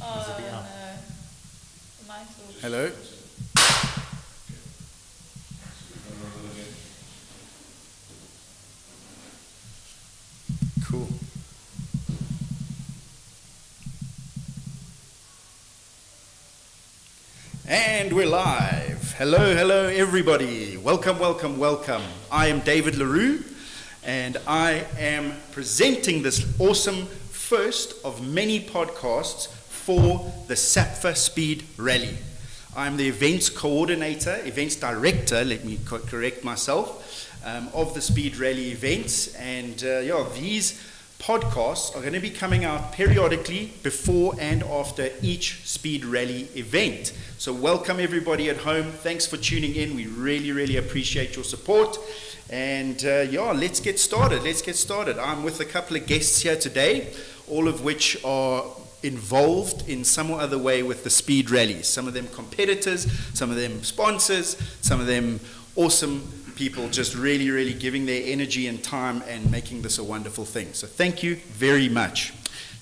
Oh, no. Mine's all... Hello? Cool. And we're live. Hello, everybody. Welcome. I am David LaRue, and I am presenting this awesome first of many podcasts for the Safamar Speed Rally. I'm the events coordinator, events director, let me correct myself, of the Speed Rally events. And these podcasts are going to be coming out periodically before and after each Speed Rally event. So welcome everybody at home. Thanks for tuning in. We really appreciate your support. And let's get started. I'm with a couple of guests here today, all of which are involved in some or other way with the Speed Rallies. Some of them competitors, some of them sponsors, some of them awesome people just really giving their energy and time and making this a wonderful thing. So thank you very much.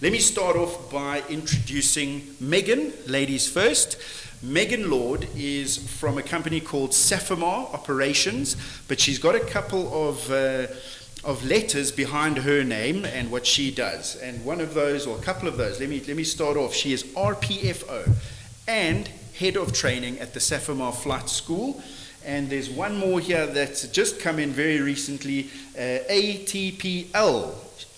Let me start off by introducing Megan, ladies first. Megan Lorde is from a company called Safamar Operations, but she's got a couple of letters behind her name and what she does. And one of those, or a couple of those, let me start off. She is RPFO and head of training at the Safamar Flight School. And there's one more here that's just come in very recently, ATPL.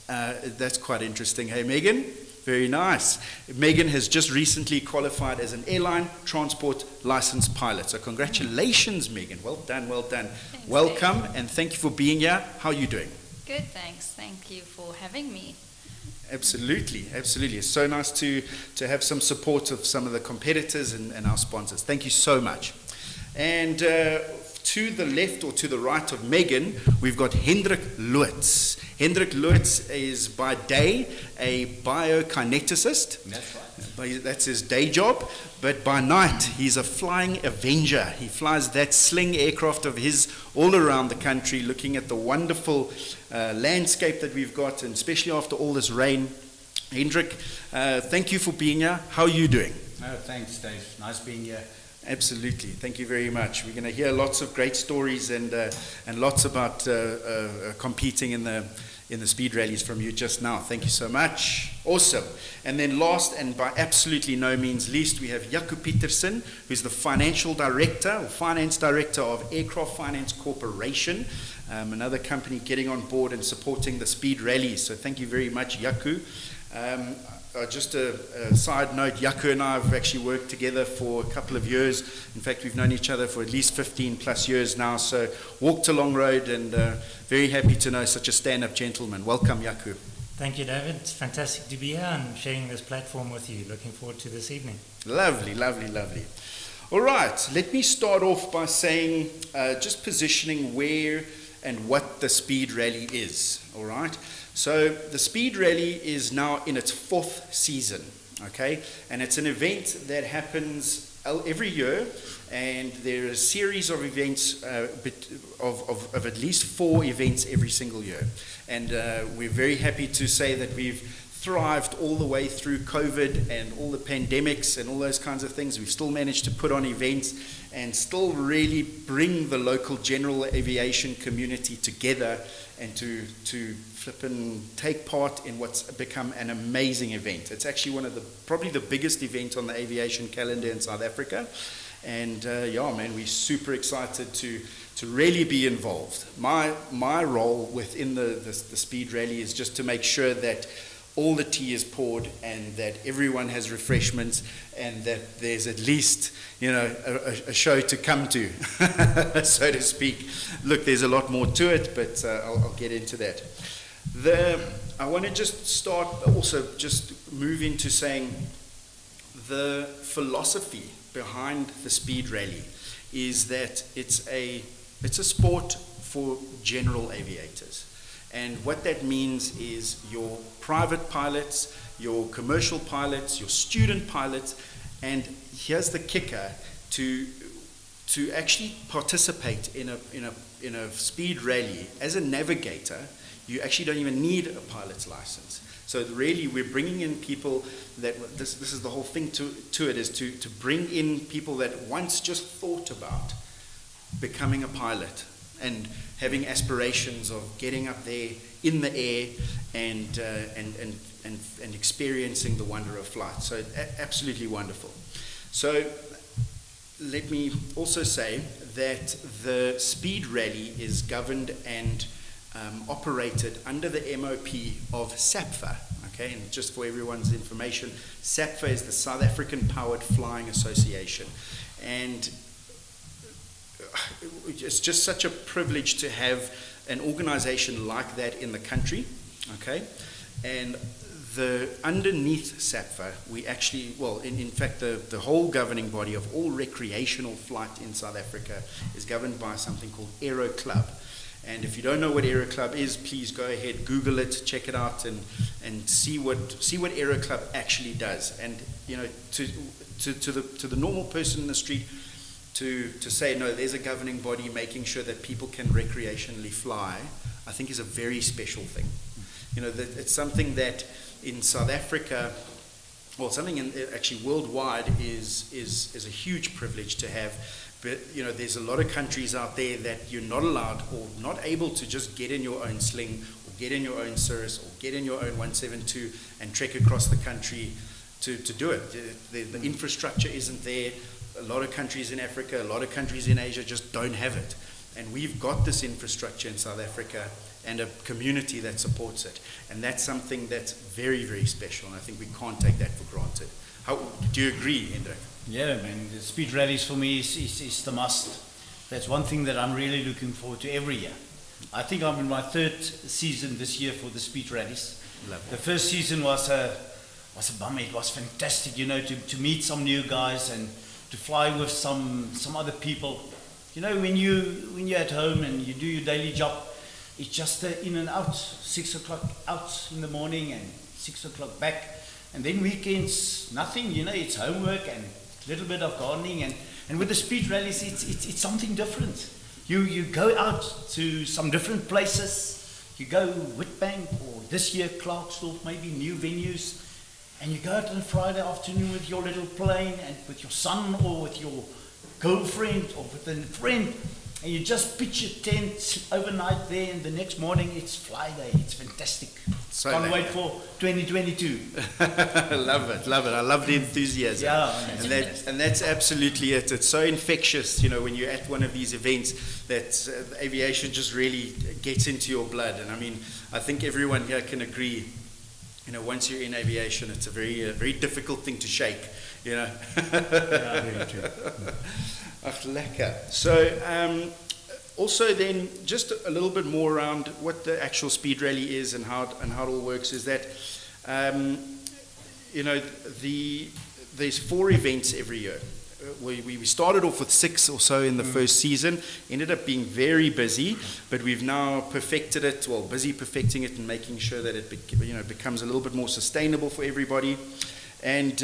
That's quite interesting. Hey, Megan? Very nice. Megan has just recently qualified as an airline transport licensed pilot. So congratulations, Megan. Well done. Thanks, Welcome, Dave. and thank you for being here. How are you doing? Good, thanks. Thank you for having me. Absolutely. It's so nice to have some support of some of the competitors and our sponsors. Thank you so much. And to the left or to the right of Megan, we've got Hendrik Loots. Hendrik Loots is by day a biokineticist. That's right. That's his day job. But by night, he's a flying avenger. He flies that sling aircraft of his all around the country, looking at the wonderful landscape that we've got, and especially after all this rain. Hendrik, thank you for being here. How are you doing? Oh, thanks, Dave. Nice being here. Absolutely. Thank you very much. We're going to hear lots of great stories and lots about competing in the speed rallies from you just now. Thank you so much. Awesome. And then last and by absolutely no means least, we have Yaku Peterson, who's the financial director or finance director of Aircraft Finance Corporation, another company getting on board and supporting the speed rallies. So thank you very much, Yaku. Just a side note, Yaku and I have actually worked together for a couple of years. In fact, we've known each other for at least 15 plus years now, so walked a long road, and very happy to know such a stand-up gentleman. Welcome, Yaku. Thank you, David. It's fantastic to be here and sharing this platform with you. Looking forward to this evening. Lovely. All right, let me start off by saying, just positioning where and what the speed rally is, all right? So the Speed Rally is now in its fourth season, okay? And it's an event that happens every year, and there are a series of events, of at least 4 events every single year. And we're very happy to say that we've thrived all the way through COVID and all the pandemics and all those kinds of things. We've still managed to put on events and still really bring the local general aviation community together and to flip and take part in what's become an amazing event. It's actually one of probably the biggest event on the aviation calendar in South Africa. And we're super excited to really be involved. My role within the Speed Rally is just to make sure that all the tea is poured and that everyone has refreshments and that there's at least, a show to come to, so to speak. Look, there's a lot more to it, but I'll get into that. I want to just start, also just move into saying the philosophy behind the Speed Rally is that it's a sport for general aviators. And what that means is your private pilots, your commercial pilots, your student pilots, and here's the kicker, to actually participate in a speed rally as a navigator, you actually don't even need a pilot's license. So really, we're bringing in people that, this is the whole thing to it, is to bring in people that once just thought about becoming a pilot and having aspirations of getting up there in the air and experiencing the wonder of flight. So absolutely wonderful. So let me also say that the Speed Rally is governed and operated under the MOP of SAPFA. Okay, and just for everyone's information, SAPFA is the South African Powered Flying Association. And it's just such a privilege to have an organization like that in the country. Okay, and underneath SAPFA, we actually, well, in fact, the whole governing body of all recreational flight in South Africa is governed by something called Aero Club. And if you don't know what Aero Club is, please go ahead, Google it, check it out, and see what Aero Club actually does. And you know, to the normal person in the street, to say no, there's a governing body making sure that people can recreationally fly, I think is a very special thing. You know, that it's something that in South Africa, well, something actually worldwide is a huge privilege to have. But you know, there's a lot of countries out there that you're not allowed or not able to just get in your own sling or get in your own Cirrus or get in your own 172 and trek across the country to do it. The infrastructure isn't there. A lot of countries in Africa, a lot of countries in Asia just don't have it. And we've got this infrastructure in South Africa and a community that supports it. And that's something that's very, very special. And I think we can't take that for granted. Do you agree, Hendrik? Yeah, man, the speed rallies for me is the must. That's one thing that I'm really looking forward to every year. I think I'm in my third season this year for the speed rallies. The first season was a bummer. It was fantastic, you know, to meet some new guys and to fly with some other people. You know, when you're at home and you do your daily job, it's just in and out, 6 o'clock out in the morning and 6 o'clock back. And then weekends, nothing, you know, it's homework and a little bit of gardening. And with the speed rallies, it's something different. You go out to some different places. You go Witbank or this year Clarksdorp, maybe new venues. And you go out on a Friday afternoon with your little plane and with your son or with your girlfriend or with a friend. And you just pitch your tent overnight there, and the next morning it's fly day. It's fantastic. So can't wait for 2022. Love it. I love the enthusiasm. Yeah, and that's absolutely it. It's so infectious, you know, when you're at one of these events that aviation just really gets into your blood. And I mean, I think everyone here can agree. You know, once you're in aviation, it's a very difficult thing to shake. You know. Yeah, very true. Ach, lekker. So, also then, just a little bit more around what the actual speed rally is and how it all works is that, you know, there's 4 events every year. We started off with 6 or so in the first season, ended up being very busy, but we've now perfected it, busy perfecting it and making sure that it becomes a little bit more sustainable for everybody. And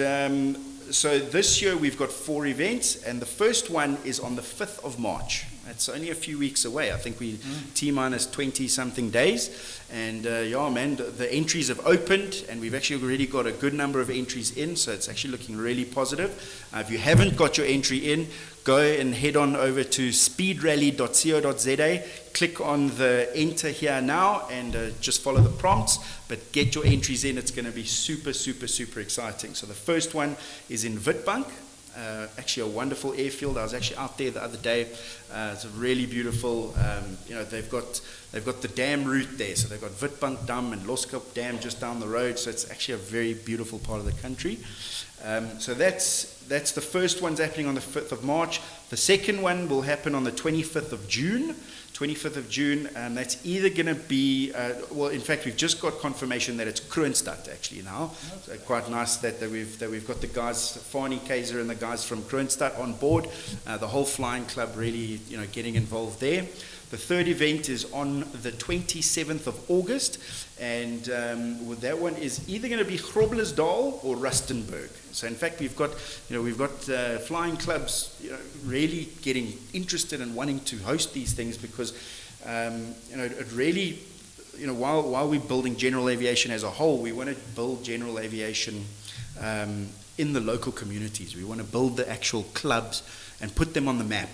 so this year we've got 4 events, and the first one is on the 5th of March. That's only a few weeks away. I think we T-minus 20-something days. And yeah, man, the entries have opened, and we've actually already got a good number of entries in, so it's actually looking really positive. If you haven't got your entry in, go and head on over to speedrall.co.za, click on the enter here now, and just follow the prompts, but get your entries in. It's going to be super, super, super exciting. So the first one is in Witbank. Actually a wonderful airfield. I was actually out there the other day. It's a really beautiful, you know, they've got the dam route there. So they've got Witbank Dam and Loskop Dam just down the road. So it's actually a very beautiful part of the country. So that's the first one's happening on the 5th of March. The second one will happen on the 25th of June. 25th of June, that's either going to be, in fact, we've just got confirmation that it's Kroonstad actually now. So quite nice that we've got the guys, Fani Kaiser and the guys from Kroonstad on board. The whole flying club really, you know, getting involved there. The third event is on the 27th of August, and that one is either going to be Groblersdal or Rustenburg. So in fact, we've got flying clubs, you know, really getting interested and wanting to host these things because, you know, it really while we're building general aviation as a whole, we want to build general aviation in the local communities. We want to build the actual clubs and put them on the map.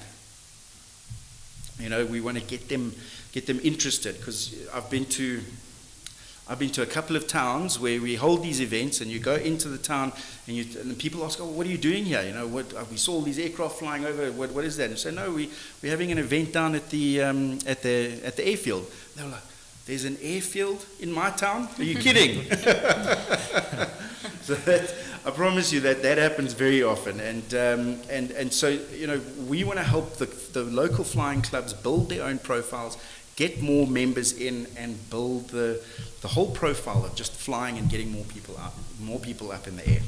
We want to get them interested, because I've been to a couple of towns where we hold these events, and you go into the town and people ask, "Oh, what are you doing here? We saw all these aircraft flying over. What is that?" And I say, "No, we're having an event down at the airfield." They're like, "There's an airfield in my town? Are you kidding?" So I promise you that happens very often, and so we want to help the local flying clubs build their own profiles, get more members in, and build the whole profile of just flying and getting more people up in the air.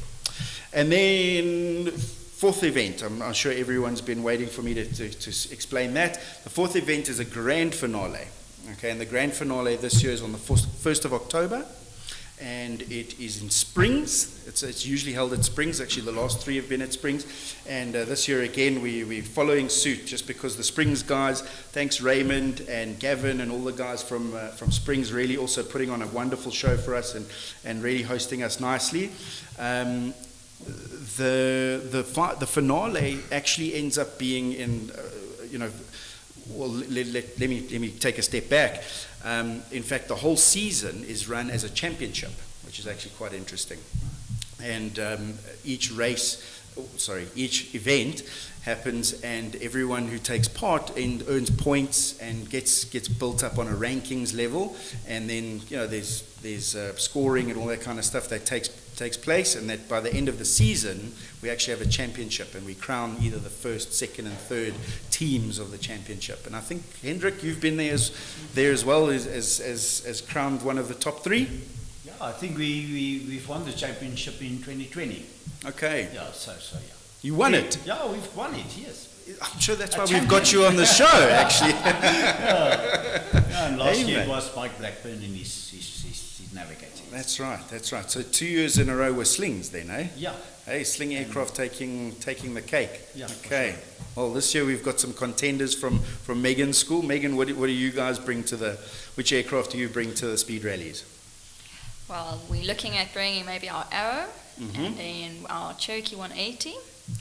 And then fourth event, I'm sure everyone's been waiting for me to explain that. The fourth event is a grand finale. Okay, and the grand finale this year is on the 1st of October, and it is in Springs. It's usually held at Springs. Actually, the last three have been at Springs, and this year again we're following suit, just because the Springs guys, thanks Raymond and Gavin and all the guys from Springs, really also putting on a wonderful show for us and really hosting us nicely. The finale actually ends up being in well, let me take a step back. In fact, the whole season is run as a championship, which is actually quite interesting. And each event happens, and everyone who takes part earns points and gets built up on a rankings level. And then there's scoring and all that kind of stuff that takes place, and that by the end of the season we actually have a championship, and we crown either the first, second, and third teams of the championship. And I think, Hendrik, you've been there as well as crowned one of the top three. Yeah, I think we've won the championship in 2020. Okay. Yeah, so yeah. You won it. Yeah, we've won it. Yes. I'm sure that's why we've got you on the show, actually. Yeah, and last year Amen. it was Mike Blackburn and his navigating. That's right. So 2 years in a row were Slings then, eh? Yeah. Hey, Sling Aircraft taking the cake. Yeah. Okay. Well, this year we've got some contenders from Megan's school. Megan, what do you guys bring which aircraft do you bring to the speed rallies? Well, we're looking at bringing maybe our Arrow Mm-hmm. and then our Cherokee 180.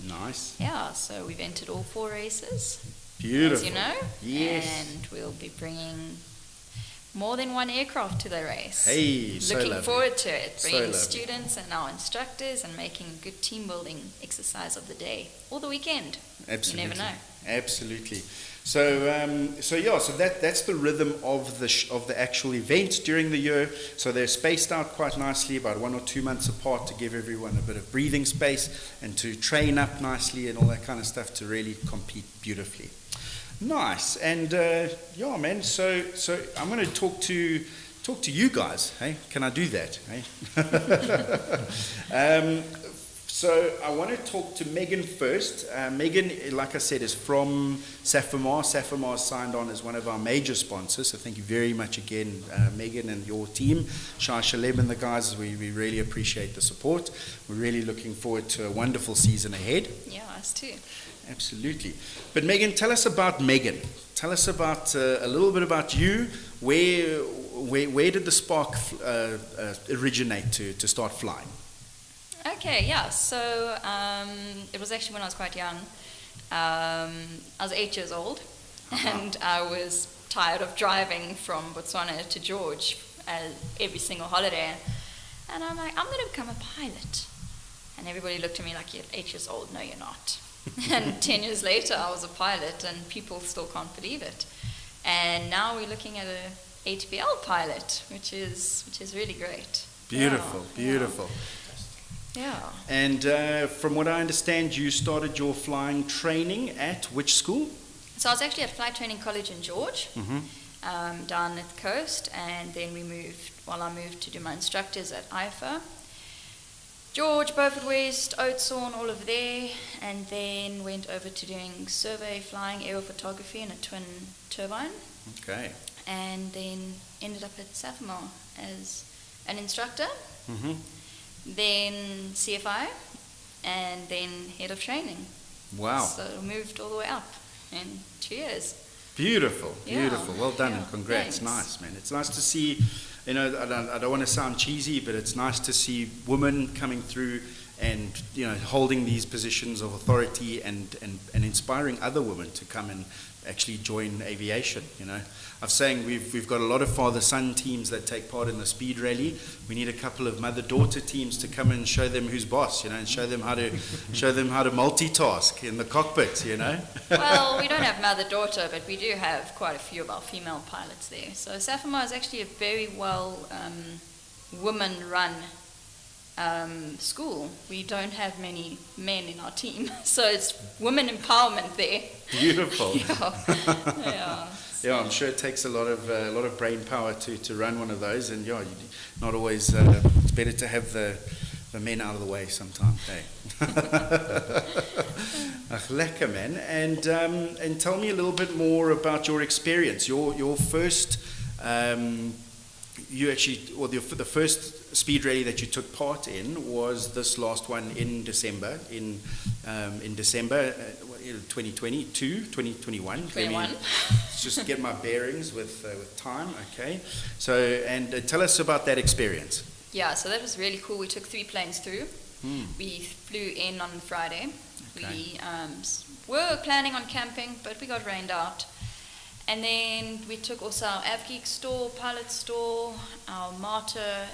Nice. Yeah, so we've entered all 4 races, Beautiful. as you know. Yes. And we'll be bringing more than one aircraft to the race. Hey, so Looking lovely. forward to it, So bringing lovely. students and our instructors and making a good team building exercise of the day or the weekend. Absolutely. You never know. Absolutely. So that's the rhythm of the actual event during the year. So they're spaced out quite nicely, about 1 or 2 months apart, to give everyone a bit of breathing space and to train up nicely and all that kind of stuff to really compete beautifully. Nice. And man. So I'm going to talk to you guys. Hey, can I do that? Hey. So I want to talk to Megan first. Megan, like I said, is from Safamar. Safamar is signed on as one of our major sponsors. So thank you very much again, Megan and your team. Shah Shalem and the guys, we really appreciate the support. We're really looking forward to a wonderful season ahead. Yeah, us too. Absolutely. But Megan, tell us about Megan. Tell us about a little bit about you. Where did the spark originate to start flying? Okay, yeah. So it was actually when I was quite young. I was 8 years old, and I was tired of driving from Botswana to George every single holiday. And I'm like, I'm going to become a pilot. And everybody looked at me like, you're 8 years old. No, you're not. And 10 years later, I was a pilot, and people still can't believe it. And now we're looking at a ATPL pilot, which is really great. Beautiful, Yeah, beautiful. Yeah. And from what I understand, you started your flying training at which school? So I was actually at Flight Training College in George, Mm-hmm. down at the coast, and then I moved to do my instructors at IFA. George, Beaufort West, Oudtshoorn, all over there, and then went over to doing survey flying, aerial photography and a twin turbine, Okay. and then ended up at Safamar as an instructor, Mm-hmm. then CFI, and then head of training. Wow. So moved all the way up in 2 years. Beautiful, Yeah. beautiful. Well done, Yeah, and congrats. thanks. Nice, man. It's nice to see, I don't want to sound cheesy, but it's nice to see women coming through and, holding these positions of authority and inspiring other women to come and actually join aviation, I'm saying we've got a lot of father-son teams that take part in the speed rally. We need a couple of mother-daughter teams to come and show them who's boss, and show them how to multitask in the cockpit, Well, we don't have mother-daughter, but we do have quite a few of our female pilots there. So Safamar is actually a very well woman-run school. We don't have many men in our team, so it's women empowerment there. Beautiful. Yeah. Yeah, I'm sure it takes a lot of brain power to run one of those, and not always. It's better to have the men out of the way sometimes. Hey. Ach, lekker, man. And tell me a little bit more about your experience. Your first, the first speed rally that you took part in was this last one in December. In December 2022, 2021. 21. Just get my bearings with time, okay? So, and tell us about that experience. Yeah, so that was really cool. We took 3 planes through. We flew in on Friday. Okay. We were planning on camping, but we got rained out. And then we took also our AvGeek store, pilot store, our MARTA,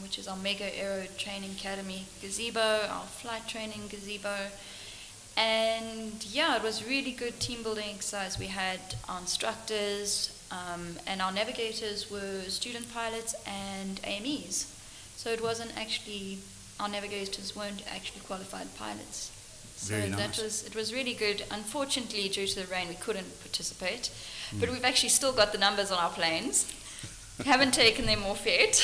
which is our Mega Aero Training Academy gazebo, our flight training gazebo. And yeah, it was really good team building exercise. We had our instructors, and our navigators were student pilots and AMEs. So it wasn't actually, our navigators weren't actually qualified pilots. So Very nice. it was really good. Unfortunately, due to the rain, we couldn't participate. But we've actually still got the numbers on our planes. Haven't taken them off yet.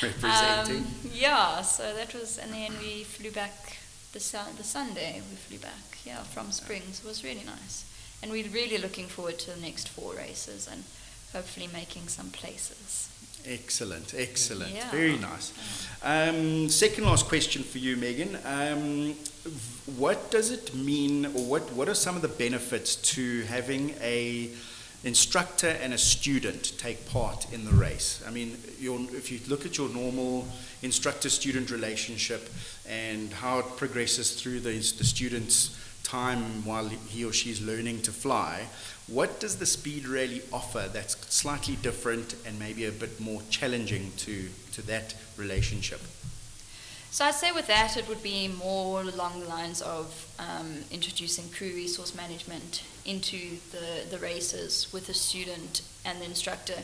Representing. Yeah, so that was, and then we flew back the Sunday. We flew back, from Springs. It was really nice. And we're really looking forward to the next 4 races and hopefully making some places. Excellent. Yeah. Very nice. Second last question for you, Megan. What does it mean, or what are some of the benefits to having a instructor and a student take part in the race? I mean, if you look at your normal instructor-student relationship and how it progresses through the student's time while he or she is learning to fly, what does the speed rally offer that's slightly different and maybe a bit more challenging to that relationship? So I'd say with that, it would be more along the lines of introducing crew resource management into the races with the student and the instructor,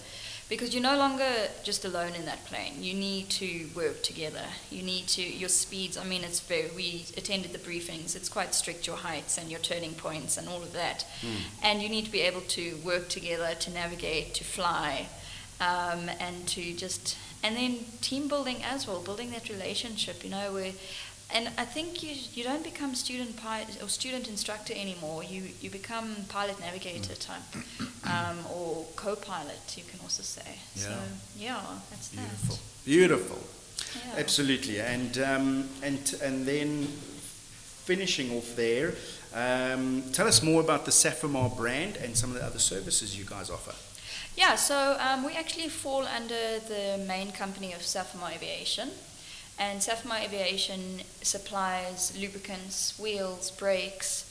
because you're no longer just alone in that plane. You need to work together. You need to, your speeds, we attended the briefings, it's quite strict, your heights and your turning points and all of that. And you need to be able to work together, to navigate, to fly, and to just, and then team building as well, building that relationship, and I think you don't become student pilot or student instructor anymore. You become pilot navigator type, or co-pilot, you can also say. Yeah. So yeah, that's Beautiful. Yeah. Absolutely. And then finishing off there, tell us more about the Safamar brand and some of the other services you guys offer. Yeah, so we actually fall under the main company of Safamar Aviation. And Safamar Aviation supplies lubricants, wheels, brakes,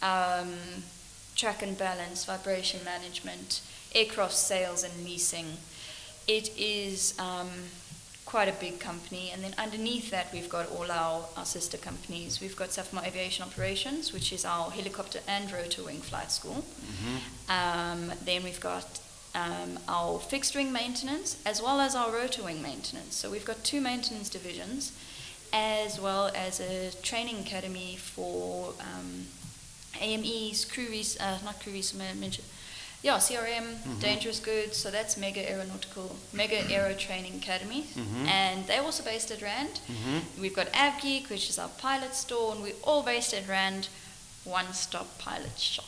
track and balance, vibration management, aircraft sales and leasing. It is quite a big company. And then underneath that, we've got all our sister companies. We've got Safamar Aviation Operations, which is our helicopter and rotor wing flight school. Then we've got our fixed wing maintenance as well as our rotor wing maintenance. So we've got 2 maintenance divisions as well as a training academy for AMEs, CRM, dangerous goods. So that's Mega Aero Training Academy. And they're also based at Rand. We've got AvGeek, which is our pilot store, and we're all based at Rand, one-stop pilot shop.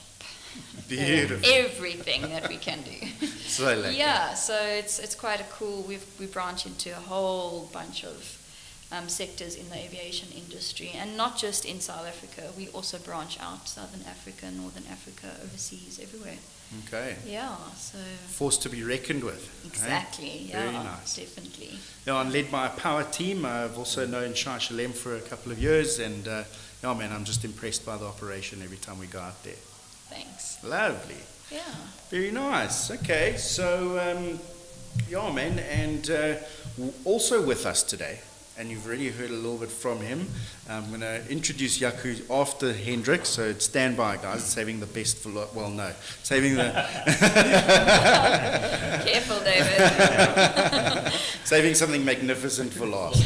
Beautiful. Everything that we can do. So like Yeah, so it's quite a cool. We branch into a whole bunch of sectors in the aviation industry, and not just in South Africa. We also branch out Southern Africa, Northern Africa, overseas, everywhere. Okay. Yeah, so Force to be reckoned with. exactly. Very Yeah, nice. definitely. Yeah, I'm led by a power team. I've also known Shai Shalem for a couple of years, and yeah, man, I'm just impressed by the operation every time we go out there. Thanks. Lovely. Yeah. Very nice. Okay, so yeah, man, and also with us today, and you've already heard a little bit from him. I'm going to introduce Yaku after Hendrik, so stand by, guys. Saving the best for well, no, saving the Careful, David. saving something magnificent for last.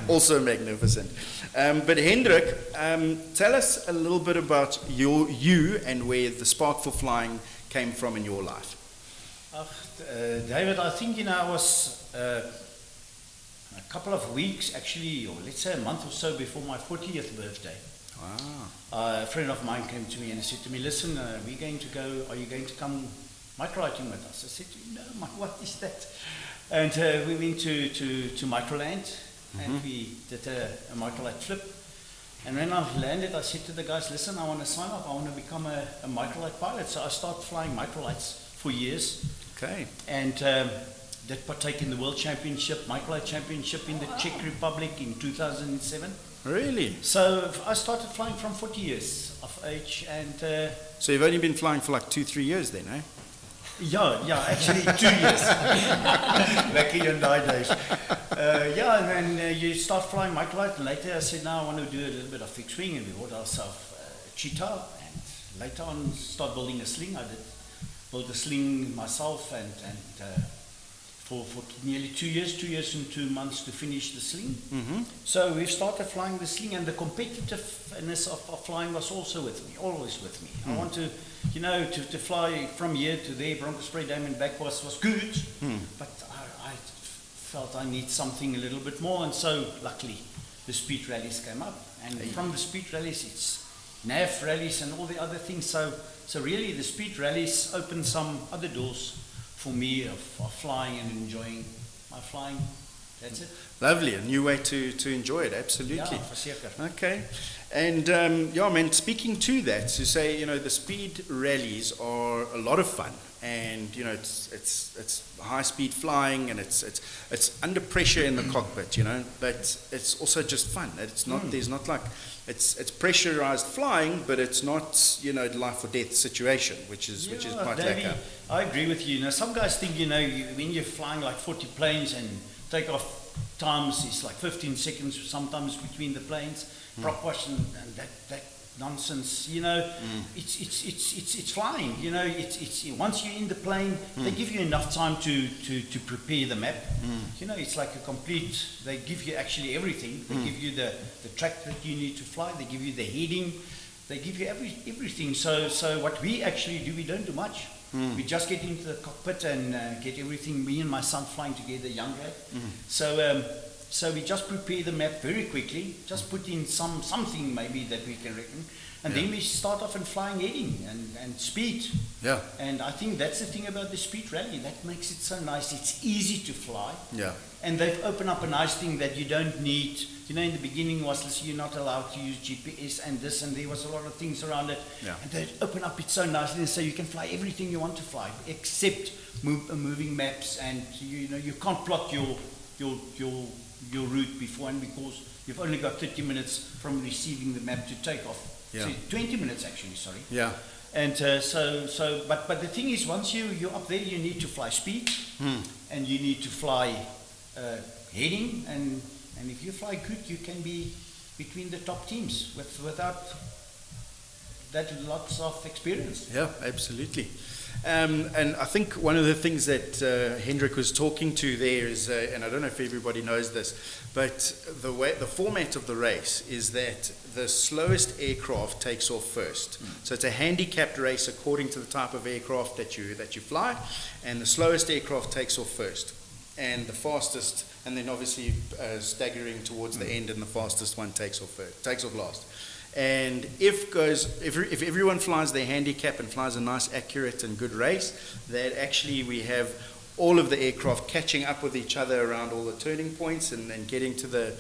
Also magnificent. But Hendrik, tell us a little bit about you and where the spark for flying came from in your life. David, I think, I was a couple of weeks, actually, or let's say a month or so before my 40th birthday. Wow. A friend of mine came to me and said to me, listen, are you going to come microlighting with us? I said, no, what is that? And we went to Microland, and we did a microlight flip. And when I landed, I said to the guys, listen, I want to sign up, I want to become a microlight pilot. So I started flying microlights for years. Okay. And did partake in the World Championship, Microlight Championship in the Czech Republic in 2007. Really? So I started flying from 40 years of age, and So you've only been flying for like 2-3 years then, eh? yeah, actually 2 years. Lucky in my days. Yeah, and then you start flying microlight, and later I said, now I want to do a little bit of fixed wing, and we bought ourselves a cheetah, and later on start building a sling. I did build a sling myself, and for nearly 2 years and 2 months to finish the sling. Mm-hmm. So we've started flying the sling, and the competitiveness of flying was also with me, always with me. I want to, to fly from here to there, Bronco Spray Dam and back was good, but I felt I need something a little bit more, and so luckily the speed rallies came up, and from the speed rallies it's nav rallies and all the other things. So really the speed rallies opened some other doors for me of flying and enjoying my flying. That's it. Lovely, a new way to enjoy it, absolutely. Yeah, verseker. Okay, and yeah, man, speaking to that, to say, the speed rallies are a lot of fun, and it's high speed flying, and it's under pressure in the cockpit, but it's also just fun. It's not there's not like it's pressurized flying, but it's not life or death situation, which is quite Davey, lekker. I agree with you. Some guys think when you're flying like 40 planes and takeoff times is like 15 seconds sometimes between the planes, prop wash and that nonsense. It's flying. It's once you're in the plane, they give you enough time to prepare the map. It's like a complete. They give you actually everything. They give you the track that you need to fly. They give you the heading. They give you everything. So what we actually do, we don't do much. We just get into the cockpit and get everything. Me and my son flying together, young lad. So we just prepare the map very quickly. Just put in something maybe that we can reckon, and then we start off and flying heading and speed. Yeah. And I think that's the thing about the speed rally. That makes it so nice. It's easy to fly. Yeah. And they've opened up a nice thing that you don't need. In the beginning was you're not allowed to use GPS and this, and there was a lot of things around it. Yeah. And they open up it so nicely, and so you can fly everything you want to fly, except moving maps, and you can't plot your route beforehand because you've only got 30 minutes from receiving the map to take off. Yeah. So 20 minutes actually, sorry. Yeah. And but the thing is, once you're up there, you need to fly speed, and you need to fly heading, and if you fly good, you can be between the top teams without that lots of experience. Yeah, absolutely. And I think one of the things that Hendrik was talking to there is, and I don't know if everybody knows this, but the format of the race is that the slowest aircraft takes off first. So it's a handicapped race according to the type of aircraft that you fly, and the slowest aircraft takes off first, and the fastest, and then obviously staggering towards the end, and the fastest one takes off last. And if everyone flies their handicap and flies a nice, accurate and good race, that actually we have all of the aircraft catching up with each other around all the turning points and then getting to the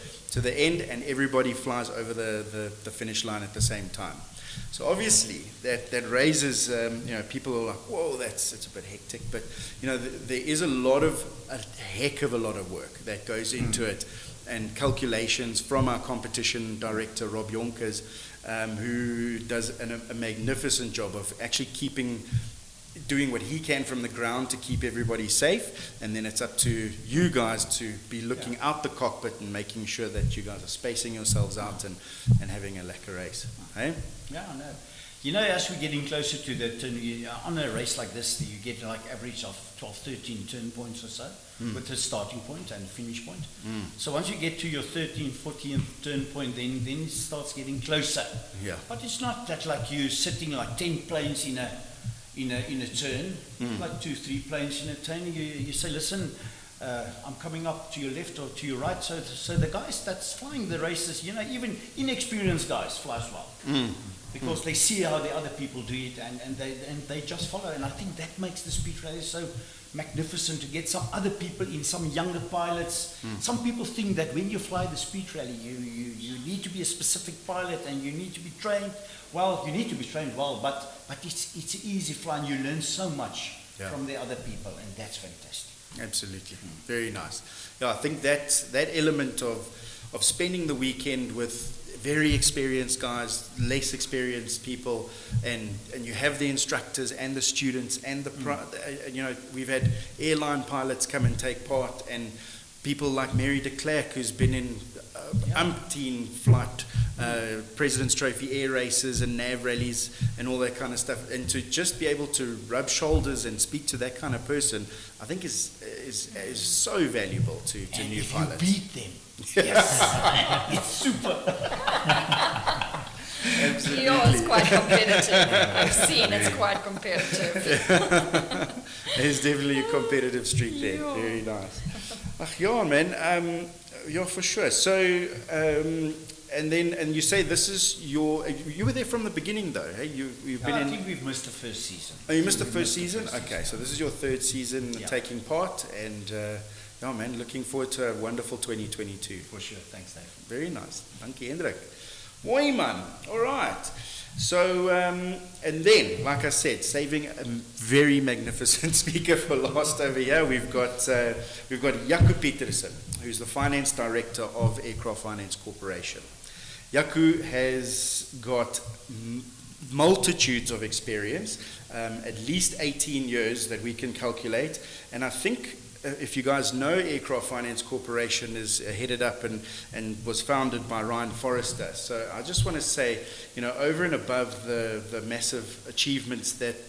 end, and everybody flies over the finish line at the same time. So obviously that raises, people are like, whoa, it's a bit hectic. But, there is a heck of a lot of work that goes into it, and calculations from our competition director, Rob Yonkers, who does a magnificent job of actually doing what he can from the ground to keep everybody safe, and then it's up to you guys to be looking out the cockpit and making sure that you guys are spacing yourselves out and having a lacquer race. Hey? Yeah, I know. As we're getting closer to the turn, on a race like this, you get like average of 12, 13 turn points or so, with the starting point and finish point. So once you get to your 13th, 14th turn point, then it starts getting closer. Yeah. But it's not that like you're sitting like 10 planes in a turn, like 2-3 planes in a turn. You say, listen, I'm coming up to your left or to your right. So the guys that's flying the races, even inexperienced guys fly as well. Because they see how the other people do it, and they just follow. And I think that makes the speed rally so magnificent, to get some other people in, some younger pilots. Some people think that when you fly the speed rally, you need to be a specific pilot and you need to be trained. Well, you need to be trained well, but it's easy flying. You learn so much from the other people, and that's fantastic. Absolutely. Very nice. Yeah, I think that element of spending the weekend with very experienced guys, less experienced people, and you have the instructors and the students and we've had airline pilots come and take part, and people like Mary de Klerk, who's been in umpteen flight, President's Trophy air races and nav rallies and all that kind of stuff, and to just be able to rub shoulders and speak to that kind of person, I think is so valuable to and new if pilots. You beat them. Yes, it's super. Absolutely. Yours quite competitive. I've seen it's quite competitive. There's definitely a competitive streak there. Yeah. Very nice. Yeah, man. Yeah, for sure. So, and you say this is you were there from the beginning though, hey? You've been I think we've missed the first season. Oh, you missed the first season? Okay, so this is your third season taking part, and yeah, man, looking forward to a wonderful 2022. For sure. Thanks, Dave. Very nice. Dankie, Hendrik. Mooi man. All right. So, and then, like I said, saving a very magnificent speaker for last over here, we've got Yaku Peterson, who's the finance director of Aircraft Finance Corporation. Yaku has got multitudes of experience, at least 18 years that we can calculate, and I think if you guys know, Aircraft Finance Corporation is headed up and was founded by Ryan Forrester. So I just want to say, over and above the massive achievements that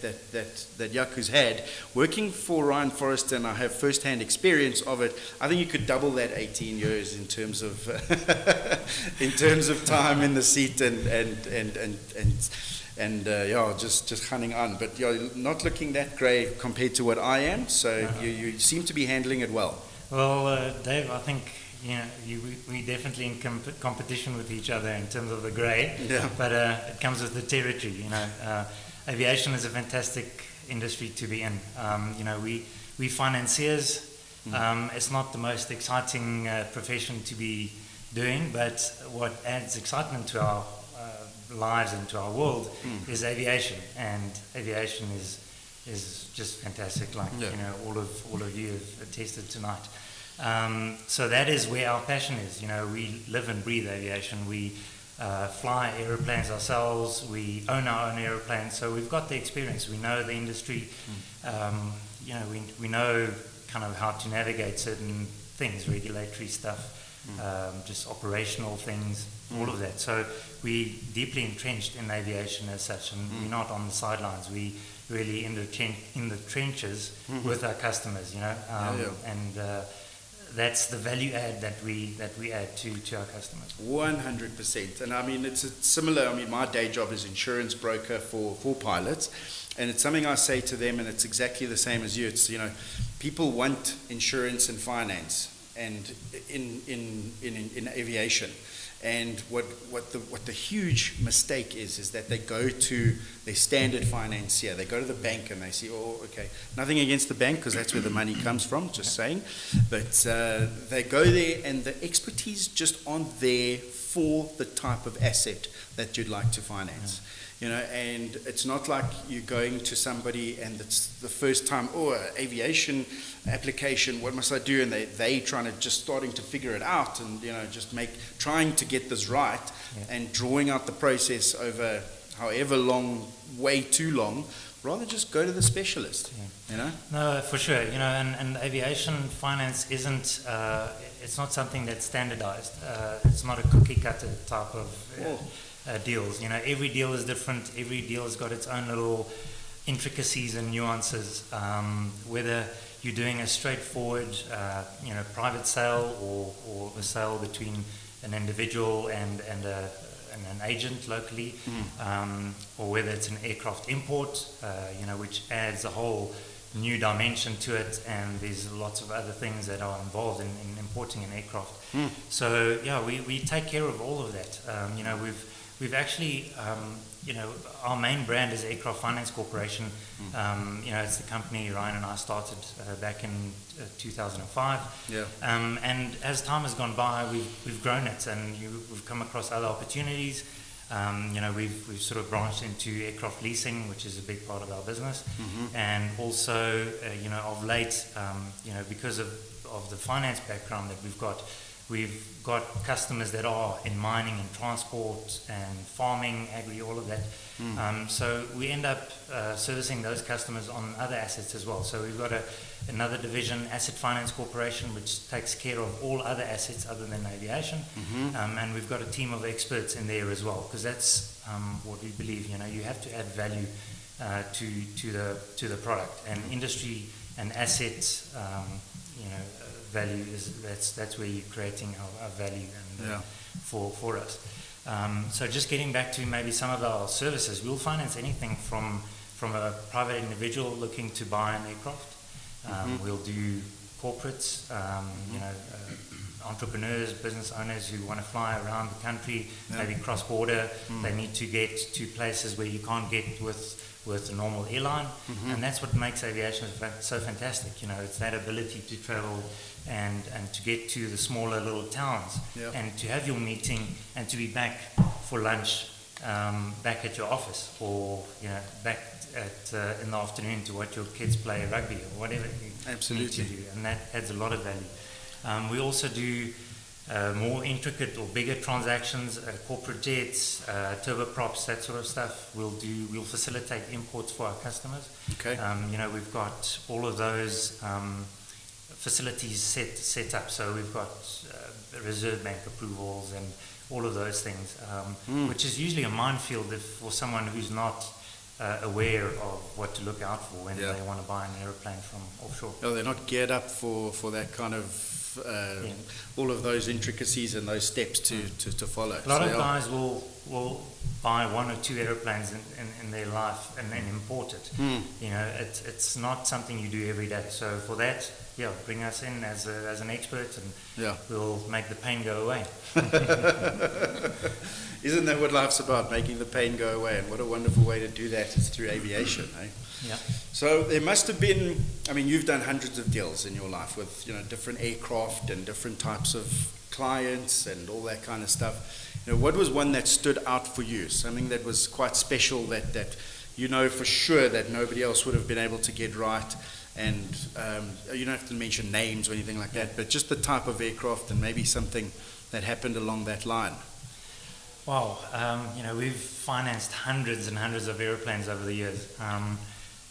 Yaku's had, working for Ryan Forrester, and I have first-hand experience of it, I think you could double that 18 years in terms of time in the seat and just hunting on. But you're not looking that grey compared to what I am, so you seem to be handling it well. Well, Dave, I think we definitely in competition with each other in terms of the grey, but it comes with the territory. Aviation is a fantastic industry to be in. We financiers. It's not the most exciting profession to be doing, but what adds excitement to our lives and to our world is aviation, and aviation is just fantastic, like all of you have attested tonight. So that is where our passion is. We live and breathe aviation. We fly aeroplanes ourselves. We own our own aeroplanes, so we've got the experience. We know the industry. We know kind of how to navigate certain things, regulatory stuff, just operational things, all of that. So we're deeply entrenched in aviation as such, and we're not on the sidelines. We really in the trenches with our customers, and that's the value add that we add to our customers. 100%. And I mean, it's similar. I mean, my day job is insurance broker for pilots, and it's something I say to them, and it's exactly the same as you. It's people want insurance and finance, and in aviation. And what the huge mistake is that they go to their standard financier. They go to the bank and they see, oh, okay, nothing against the bank because that's where the money comes from, just saying. But they go there and the expertise just aren't there for the type of asset that you'd like to finance. You know, and it's not like you're going to somebody and it's the first time, aviation application, what must I do? And they trying to just starting to figure it out and, you know, just trying to get this right and drawing out the process over however long, way too long, rather just go to the specialist, you know? No, for sure. You know, and aviation finance isn't, it's not something that's standardized. It's not a cookie cutter type of deals. You know, every deal is different. Every deal has got its own little intricacies and nuances. Whether you're doing a straightforward, you know, private sale or a sale between an individual and an agent locally, or whether it's an aircraft import, you know, which adds a whole new dimension to it, and there's lots of other things that are involved in importing an aircraft. So yeah, we take care of all of that. You know, we've actually, you know, our main brand is Aircraft Finance Corporation. You know, it's the company Ryan and I started back in 2005. And as time has gone by, we've grown it, and we've come across other opportunities. You know, we've sort of branched into aircraft leasing, which is a big part of our business. And also, you know, of late, you know, because of the finance background that we've got customers that are in mining and transport and farming, agri, all of that. So we end up servicing those customers on other assets as well. So we've got another division, Asset Finance Corporation, which takes care of all other assets other than aviation. And we've got a team of experts in there as well, because that's what we believe. You know, you have to add value to the product, and industry and assets. You know, value that's where you're creating our value and for us. So just getting back to maybe some of our services, we'll finance anything from a private individual looking to buy an aircraft. We'll do corporates, you know, entrepreneurs, business owners who want to fly around the country, maybe cross-border. They need to get to places where you can't get with a normal airline, and that's what makes aviation so fantastic. You know, it's that ability to travel and to get to the smaller little towns, and to have your meeting and to be back for lunch, back at your office, or, you know, back at in the afternoon to watch your kids play rugby or whatever you need to do, and that adds a lot of value. We also do more intricate or bigger transactions, corporate jets, turboprops, that sort of stuff. We'll facilitate imports for our customers. You know, we've got all of those facilities set up. So we've got Reserve Bank approvals and all of those things, which is usually a minefield for someone who's not aware of what to look out for when they want to buy an aeroplane from offshore. No, they're not geared up for that kind of all of those intricacies and those steps to follow. A lot of guys will buy one or two aeroplanes in their life and then import it. You know, it's not something you do every day. So for that, bring us in as an expert, and we'll make the pain go away. Isn't that what life's about, making the pain go away? And what a wonderful way to do that is through aviation, eh? Yeah. So there must have been, I mean, you've done hundreds of deals in your life with, you know, different aircraft and different types of clients and all that kind of stuff. You know, what was one that stood out for you? Something that was quite special that you know for sure that nobody else would have been able to get right? And you don't have to mention names or anything like that, but just the type of aircraft and maybe something that happened along that line. Wow, you know, we've financed hundreds and hundreds of airplanes over the years.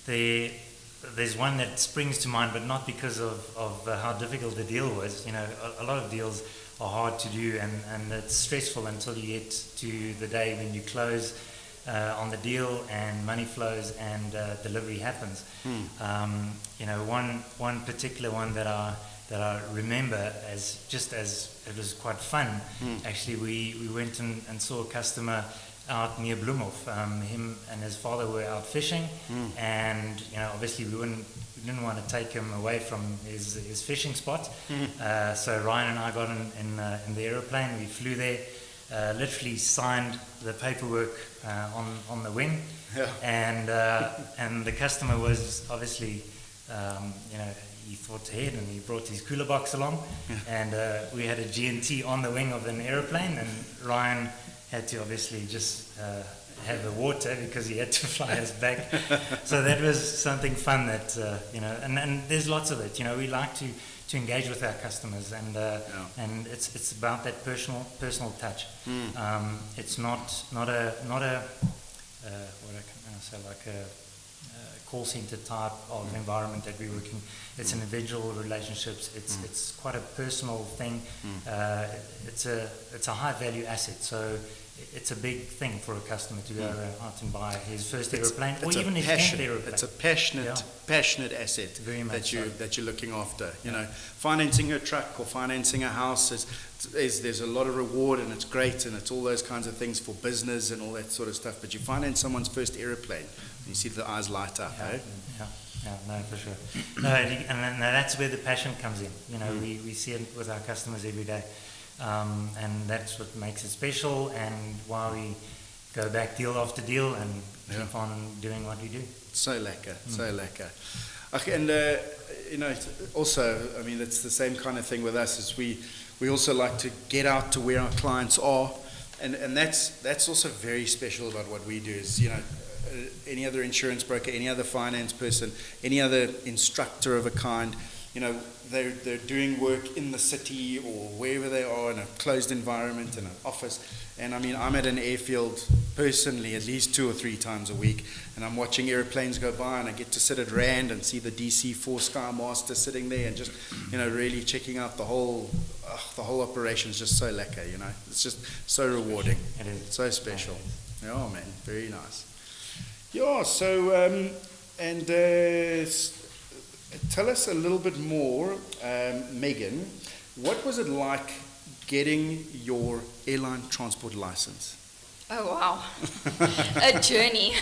There's one that springs to mind, but not because of how difficult the deal was. You know, a lot of deals are hard to do, and it's stressful until you get to the day when you close on the deal and money flows and delivery happens. You know, one particular one that I remember as it was quite fun. Actually, we went and saw a customer out near Bloemhof. Him and his father were out fishing, and you know, obviously we didn't want to take him away from his fishing spot. So Ryan and I got in the aeroplane. We flew there, literally signed the paperwork on the wing, and the customer was obviously, you know, he thought ahead and he brought his cooler box along, and we had a G&T on the wing of an aeroplane, and Ryan had to obviously just have the water because he had to fly us back. So that was something fun that, and there's lots of it. We like to engage with our customers, and it's about that personal touch. It's not a what I can say, like a call center type of environment that we're working. It's individual relationships. It's quite a personal thing. It's a high value asset. So it's a big thing for a customer to go out and buy his first aeroplane, or even his 10th aeroplane. It's a passionate asset Very much that you're looking after. Financing a truck or financing a house there's a lot of reward, and it's great, and it's all those kinds of things for business and all that sort of stuff. But you finance someone's first aeroplane, and you see the eyes light up. Yeah, no, for sure. No, and that's where the passion comes in. We see it with our customers every day. And that's what makes it special, and why we go back deal after deal and keep on doing what we do. So lekker, so lekker. Okay, and also, I mean, it's the same kind of thing with us. Is we also like to get out to where our clients are, and that's also very special about what we do. Is any other insurance broker, any other finance person, any other instructor of a kind, they're doing work in the city or wherever they are in a closed environment, in an office. And I mean, I'm at an airfield personally at least 2 or 3 times a week, and I'm watching airplanes go by, and I get to sit at Rand and see the DC-4 Skymaster sitting there, and just really checking out the whole operation is just so lekker. It's just so rewarding. It is so special. Oh man, very nice. Yeah. So tell us a little bit more, Megan. What was it like getting your airline transport license? Oh wow, a journey.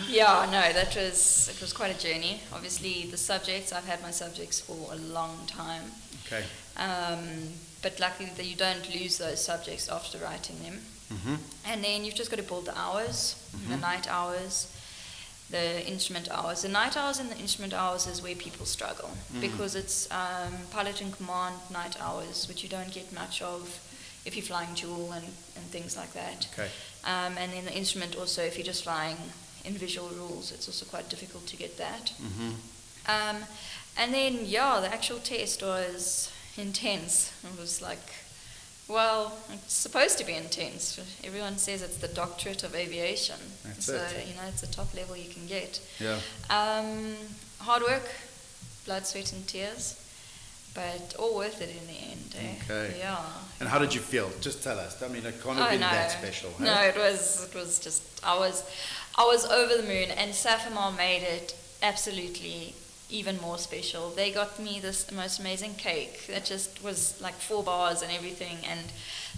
It was quite a journey. Obviously, I've had my subjects for a long time. Okay. But luckily that you don't lose those subjects after writing them. Mm-hmm. And then you've just got to build the hours, the night hours, the instrument hours. The night hours and the instrument hours is where people struggle, because it's pilot and command night hours, which you don't get much of if you're flying dual and things like that. Okay. And then the instrument also, if you're just flying individual rules, it's also quite difficult to get that. Mm-hmm. And then, the actual test was intense. It was like, it's supposed to be intense. Everyone says it's the doctorate of aviation. That's it. It's the top level you can get. Yeah. Hard work, blood, sweat, and tears, but all worth it in the end. Okay. Yeah. And how did you feel? Just tell us. I mean, it can't have been that special. Hey? No, it was just, I was over the moon, and Safamar made it absolutely even more special. They got me this most amazing cake that just was like 4 bars and everything, and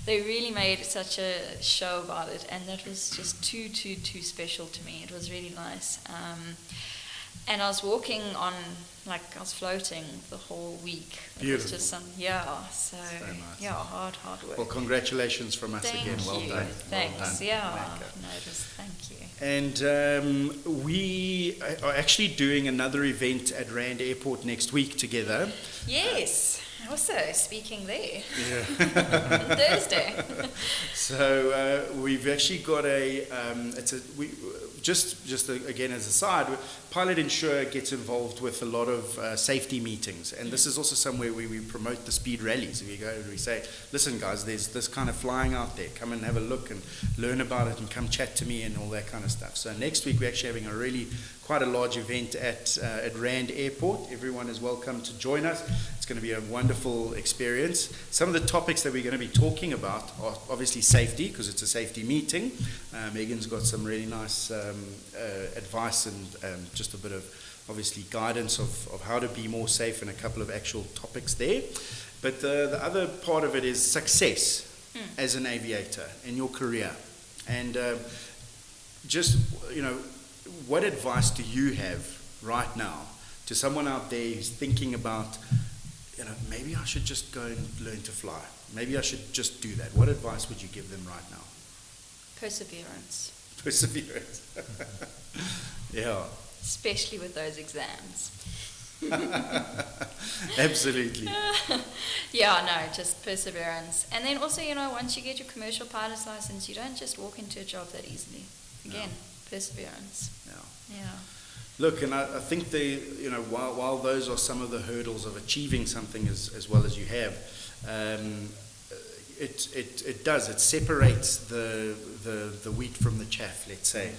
they really made such a show about it, and that was just too special to me. It was really nice. And I was walking on, I was floating the whole week. Beautiful. It was just so nice. hard work. Well, congratulations from us Thank again. Well you. done. Thanks. Well done. Thank you. And we are actually doing another event at Rand Airport next week together. Yes. Also speaking there. Yeah. On Thursday. So we've actually got again as a side, Pilot Insure gets involved with a lot of safety meetings, and this is also somewhere where we promote the speed rallies. We say, listen guys, there's this kind of flying out there, come and have a look and learn about it and come chat to me and all that kind of stuff. So next week we're actually having quite a large event at Rand Airport. Everyone is welcome to join us. It's going to be a wonderful experience. Some of the topics that we're going to be talking about are obviously safety, because it's a safety meeting. Megan's got some really nice advice and just a bit of obviously guidance of how to be more safe, and a couple of actual topics there. But the other part of it is success as an aviator in your career. And what advice do you have right now to someone out there who's thinking about, maybe I should just go and learn to fly. Maybe I should just do that. What advice would you give them right now? Perseverance. Yeah. Especially with those exams. Absolutely. Yeah, no, just perseverance. And then also, once you get your commercial pilot's license, you don't just walk into a job that easily. Again, perseverance. Yeah. Yeah. Look, and I think while those are some of the hurdles of achieving something as well as you have, it separates the wheat from the chaff, let's say.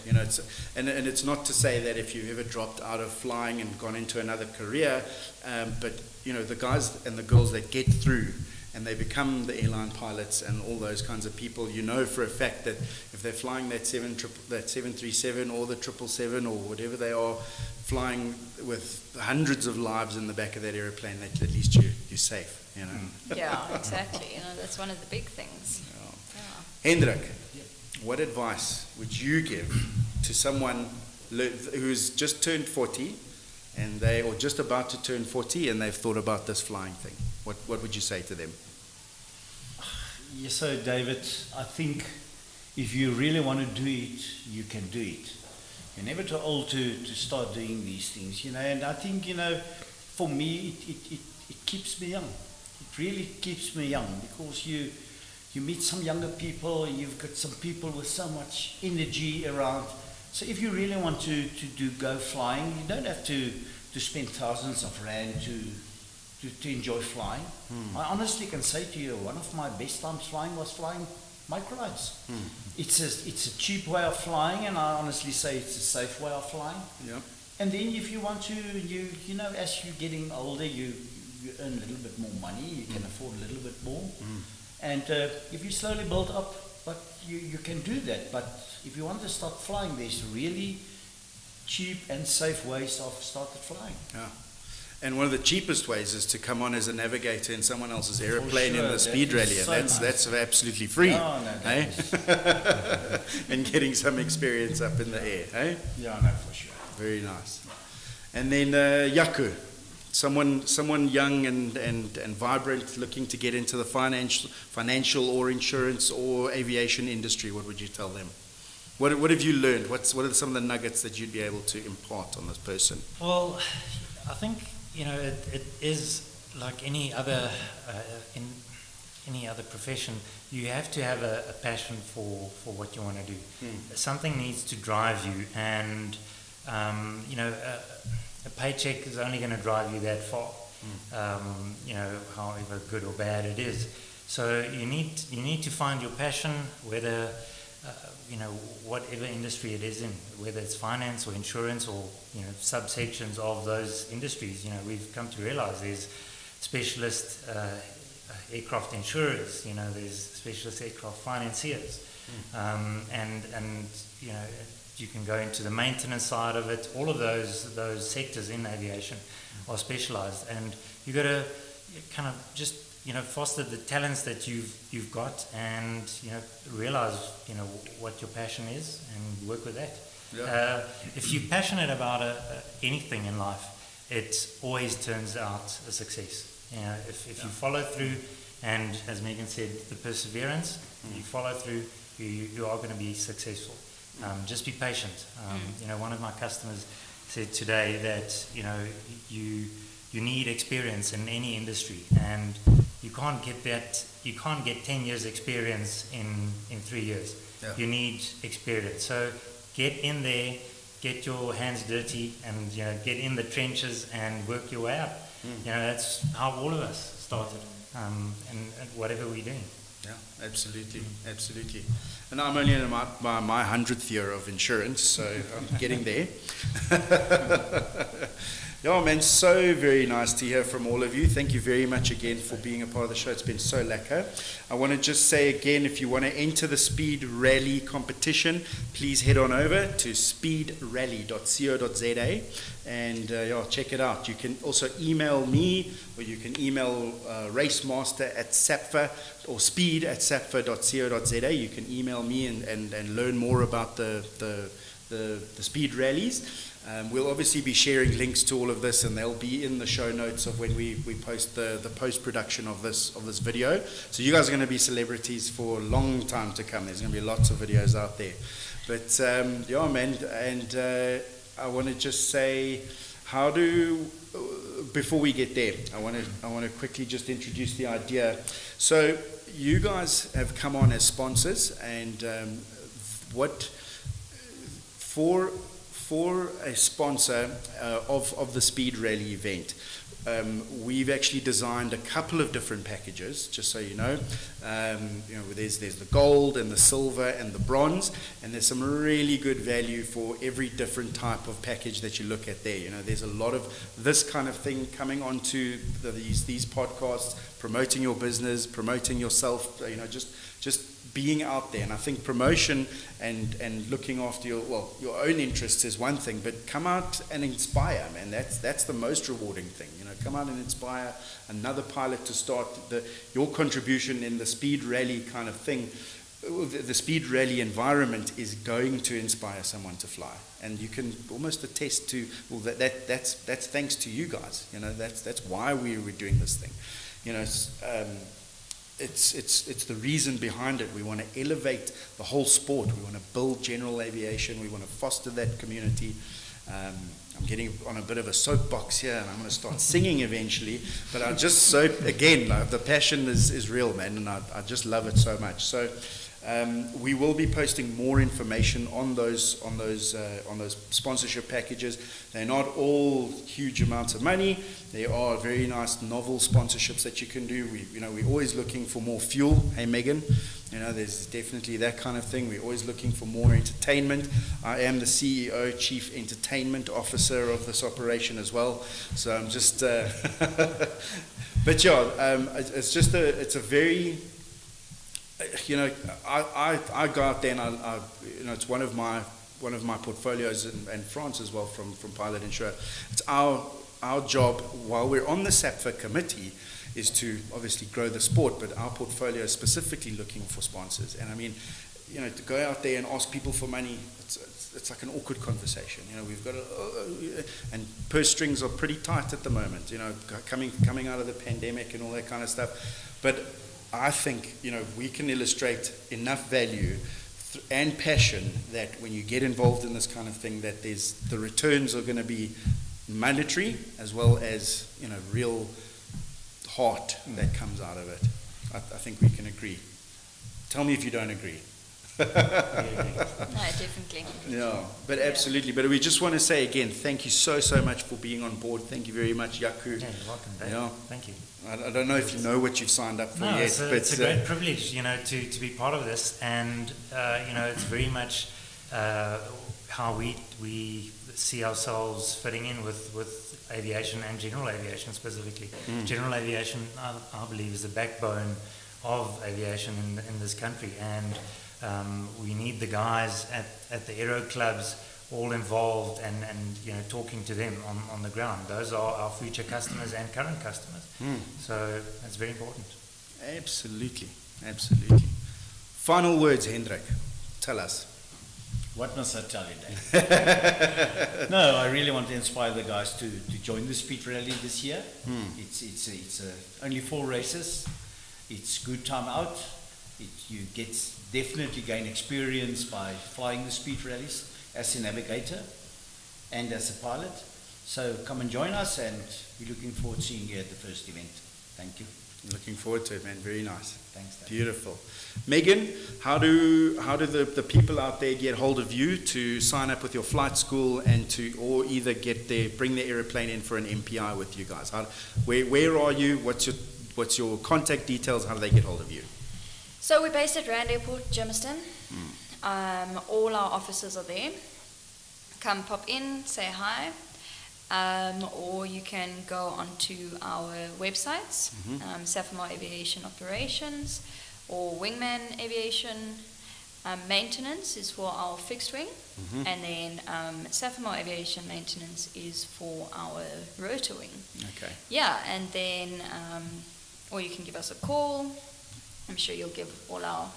And it's not to say that if you've ever dropped out of flying and gone into another career, but the guys and the girls that get through and they become the airline pilots and all those kinds of people, for a fact that if they're flying that 737 or the 777 or whatever they are, flying with hundreds of lives in the back of that aeroplane, that at least you're safe. Yeah, exactly. That's one of the big things. Yeah. Hendrik, what advice would you give to someone who's just turned 40 or just about to turn 40 and they've thought about this flying thing? What would you say to them? Yes, so David, I think if you really want to do it, you can do it. You're never too old to start doing these things, and I think, for me, it keeps me young. It really keeps me young because you meet some younger people, you've got some people with so much energy around. So if you really want to go flying, you don't have to spend thousands of rand to enjoy flying. I honestly can say to you, one of my best times flying was flying microlights. It's a cheap way of flying, and I honestly say it's a safe way of flying. Yeah. And then if you want to, as you're getting older, you earn a little bit more money, you can afford a little bit more. And if you slowly build up, but you can do that. But if you want to start flying, there's really cheap and safe ways of starting flying. Yeah. And one of the cheapest ways is to come on as a navigator in someone else's aeroplane in the speed rally, and that's absolutely free. Oh, no, eh? And getting some experience up in the air, eh? Yeah, no, for sure. Very nice. And then Yaku, someone young and vibrant, looking to get into the financial or insurance or aviation industry. What would you tell them? What have you learned? What are some of the nuggets that you'd be able to impart on this person? Well, I think it is like any other in any other profession. You have to have a passion for what you want to do. Something needs to drive you, and a paycheck is only going to drive you that far. However good or bad it is. So you need to find your passion, whether whatever industry it is in, whether it's finance or insurance or subsections of those industries. We've come to realize there's specialist aircraft insurers. There's specialist aircraft financiers, and you can go into the maintenance side of it. All of those sectors in aviation are specialized, and you got to kind of just foster the talents that you've got, and realize what your passion is and work with that. Yeah. If you're passionate about anything in life, it always turns out a success. If you follow through, and as Megan said, the perseverance, you follow through, you are going to be successful. Just be patient. One of my customers said today that you need experience in any industry, and you can't get that. You can't get 10 years experience in 3 years. Yeah. You need experience. So get in there, get your hands dirty, and get in the trenches and work your way up. That's how all of us started, and whatever we're doing. Yeah, absolutely, absolutely. And I'm only in my 100th year of insurance, so I'm getting there. Yeah, man, so very nice to hear from all of you. Thank you very much again for being a part of the show. It's been so lekker. I want to just say again, if you want to enter the Speed Rally competition, please head on over to speedraally.co.za and check it out. You can also email me, or you can email racemaster@sapfa or speed@sapfa.co.za. You can email me and learn more about the speed rallies. We'll obviously be sharing links to all of this, and they'll be in the show notes of when we post the post-production of this video. So you guys are going to be celebrities for a long time to come. There's going to be lots of videos out there. But man, and I want to just say, before we get there, I want to quickly just introduce the idea. So you guys have come on as sponsors, and for a sponsor of the Speed Rally event, we've actually designed a couple of different packages, just so you know. There's the gold and the silver and the bronze, and there's some really good value for every different type of package that you look at there. There's a lot of this kind of thing coming onto these podcasts, promoting your business, promoting yourself, just being out there. And I think promotion and looking after your own interests is one thing, but come out and inspire, man. That's the most rewarding thing. Come out and inspire another pilot to start. Your contribution in the speed rally kind of thing, the speed rally environment is going to inspire someone to fly, and you can almost attest to that's thanks to you guys. That's why we're doing this thing. It's the reason behind it. We want to elevate the whole sport. We want to build general aviation. We want to foster that community. I'm getting on a bit of a soapbox here, and I'm going to start singing eventually. But the passion is real, man, and I just love it so much. So we will be posting more information on those sponsorship packages. They're not all huge amounts of money. There are very nice novel sponsorships that you can do. We're always looking for more fuel. Hey, Megan, there's definitely that kind of thing. We're always looking for more entertainment. I am the CEO, Chief Entertainment Officer of this operation as well. So I'm just, but yeah, it's a very. I go out there and it's one of my portfolios in France as well from Pilot Insure. It's our job while we're on the SAPFA committee is to obviously grow the sport, but our portfolio is specifically looking for sponsors. And I mean, to go out there and ask people for money, it's like an awkward conversation. We've got and purse strings are pretty tight at the moment. Coming out of the pandemic and all that kind of stuff, but I think, we can illustrate enough value and passion that when you get involved in this kind of thing, that the returns are going to be monetary as well as, real heart that comes out of it. I think we can agree. Tell me if you don't agree. No, definitely. Yeah, but absolutely. But we just want to say again, thank you so much for being on board. Thank you very much, Yaku. Yeah, you're welcome, Dave. Yeah. Thank you. I don't know if you know what you've signed up for yet. It's a great privilege, to be part of this, and it's very much how we see ourselves fitting in with aviation and general aviation specifically. General aviation, I believe, is the backbone of aviation in this country, and we need the guys at the aero clubs all involved and talking to them on the ground. Those are our future customers and current customers. So that's very important. Absolutely. Final words, Hendrik. Tell us. What must I tell you, Dave? No, I really want to inspire the guys to join the Speed Rally this year. It's only 4 races. It's good time out. You definitely gain experience by flying the speed rallies as a navigator and as a pilot. So come and join us, and we're looking forward to seeing you at the first event. Thank you. Looking forward to it, man. Very nice. Thanks, Dave. Beautiful. Megan, how do the people out there get hold of you to sign up with your flight school and or either bring their aeroplane in for an MPI with you guys? Where are you? What's your contact details? How do they get hold of you? So we're based at Rand Airport, Germiston. All our offices are there. Come pop in, say hi. Or you can go onto our websites, Safamar Aviation Operations or Wingman Aviation. Maintenance is for our fixed wing, and then Safamar Aviation Maintenance is for our rotor wing. Okay. Yeah, and then, or you can give us a call. I'm sure you'll give all our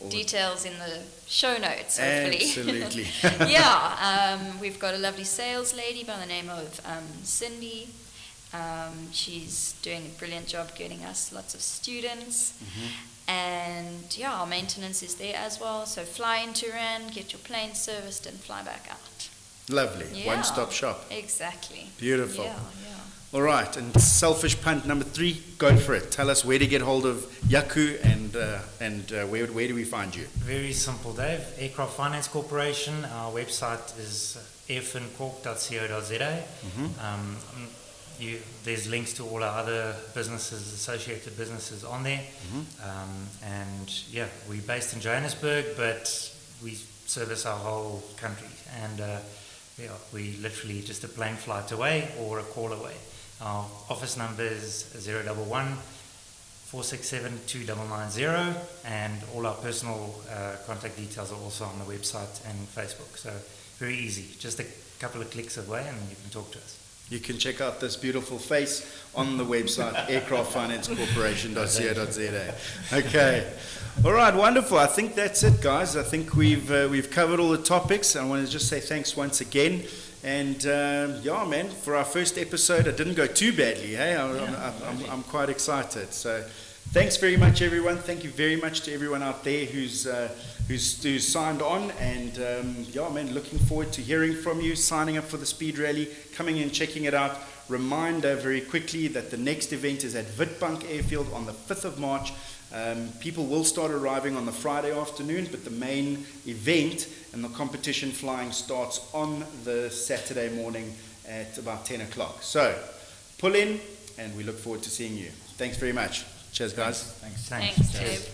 details in the show notes, hopefully. Absolutely. Yeah, we've got a lovely sales lady by the name of Cindy. She's doing a brilliant job getting us lots of students. And yeah, our maintenance is there as well. So fly into Rand, get your plane serviced, and fly back out. Lovely. Yeah. One-stop shop. Exactly. Beautiful. Yeah. All right, and selfish punt number 3, go for it. Tell us where to get hold of Yaku and where do we find you? Very simple, Dave. Aircraft Finance Corporation. Our website is airfincorp.co.za. There's links to all our other businesses, associated businesses on there. And yeah, we're based in Johannesburg, but we service our whole country. And we literally just a plane flight away or a call away. Our office number is 011 467 2990, and all our personal contact details are also on the website and Facebook. So very easy, just a couple of clicks away and you can talk to us. You can check out this beautiful face on the website, aircraftfinancecorporation.co.za. Okay. All right, wonderful. I think that's it, guys. I think we've covered all the topics. I want to just say thanks once again. And yeah, man, for our first episode, it didn't go too badly. Hey, I'm quite excited. So thanks very much, everyone. Thank you very much to everyone out there who's signed on. And yeah, man, looking forward to hearing from you, signing up for the Speed Rally, coming in, checking it out. Reminder very quickly that the next event is at Witbank Airfield on the 5th of March. People will start arriving on the Friday afternoon, but the main event and the competition flying starts on the Saturday morning at about 10 o'clock. So pull in, and we look forward to seeing you. Thanks very much. Cheers, guys. Thanks. Thanks, Dave.